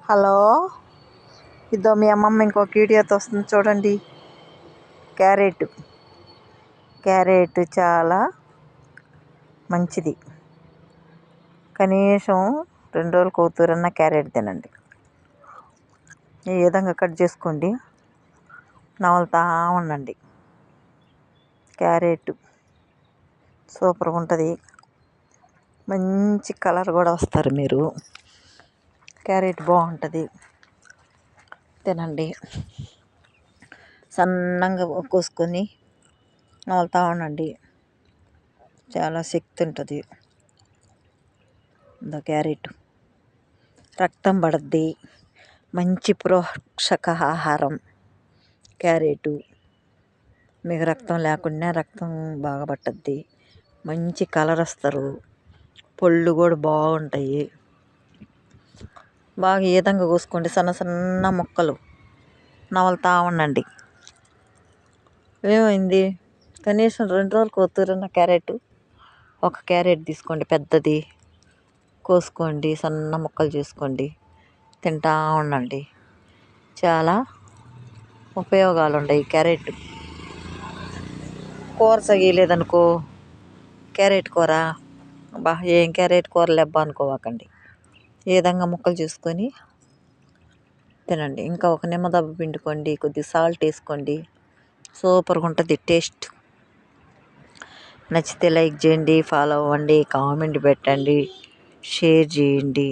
Hello, ఇదో మీ అమ్మమ్మ ఇంకొక వీడియోతో వస్తుంది చూడండి. క్యారెట్ చాలా మంచిది. కనీసం 2 రోజులకు ఒకతూరన్నా క్యారెట్ తినండి. ఈ విధంగా కట్ చేసుకోండి, నవలుతా ఉండండి. క్యారెట్ సూపర్గా ఉంటుంది. మంచి కలర్ కూడా వస్తారు మీరు. క్యారెట్ బాగుంటుంది, తినండి. సన్నంగా కోసుకొని నవలుతూ ఉండండి. చాలా శక్తి ఉంటుంది. క్యారెట్ రక్తం పడుద్ది. మంచి పోషక ఆహారం క్యారెట్. మీకు రక్తం లేకుండా రక్తం బాగా పట్టుద్ది. మంచి కలర్ వస్తారు. పళ్ళు కూడా బాగుంటాయి. బాగా ఈ విధంగా కోసుకోండి, సన్న సన్న ముక్కలు నవలుతూ ఉండండి. ఏమైంది, కనీసం 2 రోజులకు ఒకతూరన్న ఒక క్యారెట్ తీసుకోండి, పెద్దది కోసుకోండి, సన్న ముక్కలు చేసుకోండి, తింటూ ఉండండి. చాలా ఉపయోగాలు ఉన్నాయి క్యారెట్. కూర సగిలేదనుకో, క్యారెట్ కూర ఏం క్యారెట్ కూరలు లెబ్బ అనుకోవకండి. ఈ విధంగా ముక్కలు చేసుకొని తినండి. ఇంకా ఒక నిమ్మదబ్బ పిండుకోండి, కొద్దిగా సాల్ట్ వేసుకోండి. సూపర్గా ఉంటుంది టేస్ట్. నచ్చితే లైక్ చేయండి, ఫాలో అవ్వండి, కామెంట్ పెట్టండి, షేర్ చేయండి.